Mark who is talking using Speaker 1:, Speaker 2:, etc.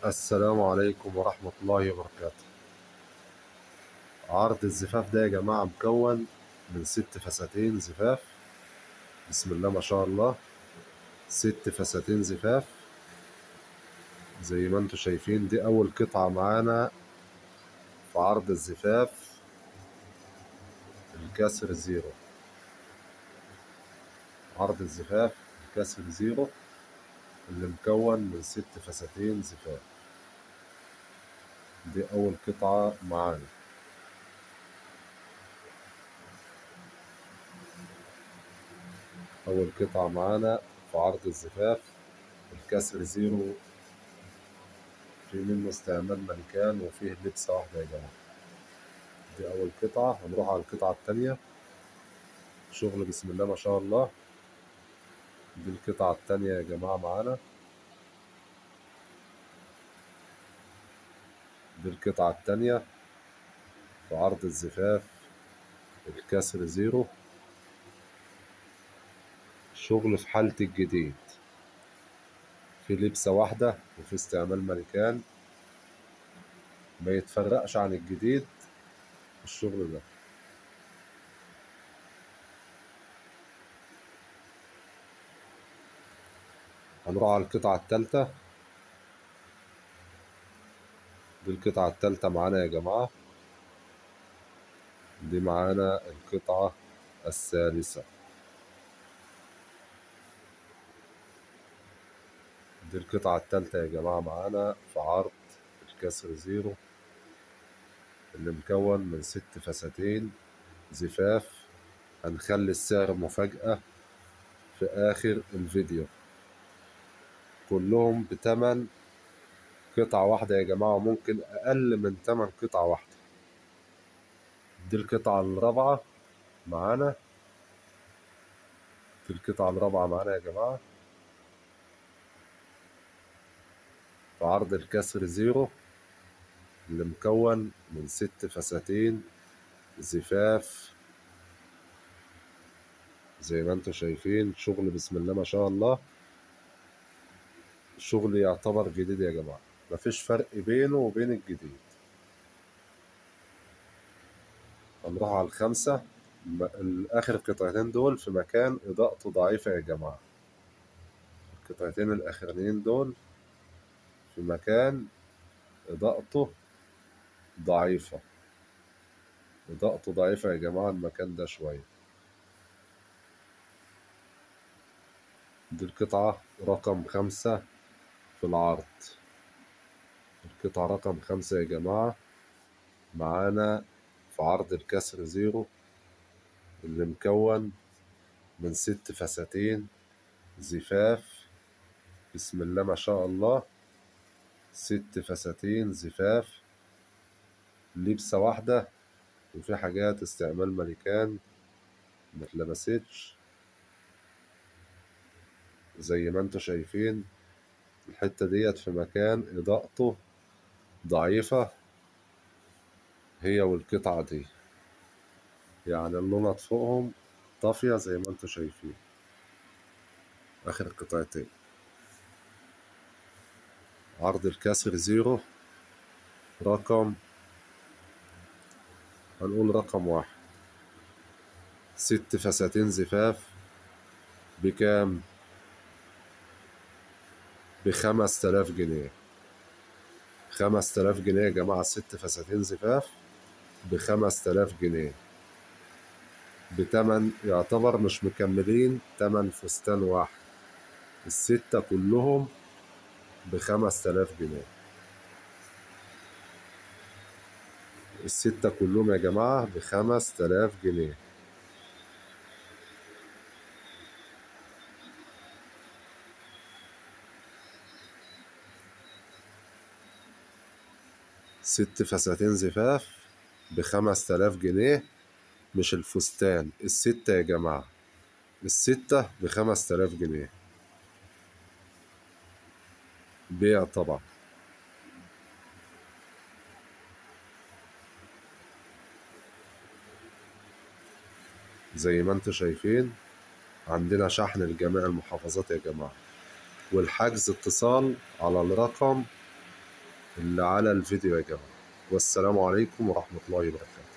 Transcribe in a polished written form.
Speaker 1: السلام عليكم ورحمة الله وبركاته. عرض الزفاف ده يا جماعة مكون من 6 فساتين زفاف. بسم الله ما شاء الله، 6 فساتين زفاف زي ما انتوا شايفين. دي أول قطعة معانا في عرض الزفاف الكسر زيرو. عرض الزفاف الكسر زيرو اللي مكون من 6 فساتين زفاف. دي أول قطعة معانا. أول قطعة معانا في عرض الزفاف الكسر زيرو. في منه استعمال مانيكان وفيه لبسة واحدة يا جماعة. دي أول قطعة. هنروح على القطعة التانية. شغل بسم الله ما شاء الله. دي القطعة التانية يا جماعة معانا. دي القطعة التانية في عرض الزفاف الكسر زيرو. شغل في حالة الجديد، في لبسة واحدة وفي استعمال مانيكان، ما يتفرقش عن الجديد الشغل ده. هنروح على القطعة التالتة. دي القطعة التالتة معانا يا جماعة. دي معانا القطعة الثالثة. دي القطعة التالتة يا جماعة معانا في عرض الكسر زيرو اللي مكون من 6 فساتين زفاف. هنخلي السعر مفاجأة في آخر الفيديو. كلهم بتمن قطعة واحدة يا جماعة، وممكن أقل من تمن قطعة واحدة. دي القطعة الرابعة معانا. دي القطعة الرابعة معانا يا جماعة في عرض الكسر زيرو اللي مكون من 6 فساتين زفاف زي ما انتوا شايفين. شغل بسم الله ما شاء الله. شغل يعتبر جديد يا جماعة، مفيش فرق بينه وبين الجديد. هنروح على الخامسة. الآخر قطعتين دول في مكان إضاءته ضعيفة يا جماعة. القطعتين الأخرانيين دول في مكان إضاءته ضعيفة. إضاءته ضعيفة يا جماعة المكان ده شوية. دي القطعة رقم 5 في العرض. القطعة رقم 5 يا جماعة معانا في عرض الكسر زيرو اللي مكون من 6 فساتين زفاف. بسم الله ما شاء الله، 6 فساتين زفاف، لبسة واحدة، وفي حاجات استعمال مانيكان متلبستش زي ما انتوا شايفين. الحتة ديت في مكان إضاءته ضعيفة هي والقطعة دي، يعني اللونات فوقهم طافية زي ما انتوا شايفين. آخر قطعتين. عرض الكسر زيرو رقم، هنقول رقم 1. 6 فساتين زفاف بكام؟ ب5000 جنيه. 5000 جنيه يا جماعة. 6 فساتين زفاف ب5000 جنيه، بتمن يعتبر مش مكملين تمن فستان واحد. ال6 كلهم ب5000 جنيه. ال6 كلهم يا جماعة ب5000 جنيه. ست فساتين زفاف ب5000 جنيه، مش الفستان. ال6 يا جماعة، ال6 ب5000 جنيه بيع طبعا. زي ما انتوا شايفين عندنا شحن لجميع المحافظات يا جماعة، والحجز اتصال على الرقم اللي على الفيديو يا جماعة. والسلام عليكم ورحمة الله وبركاته.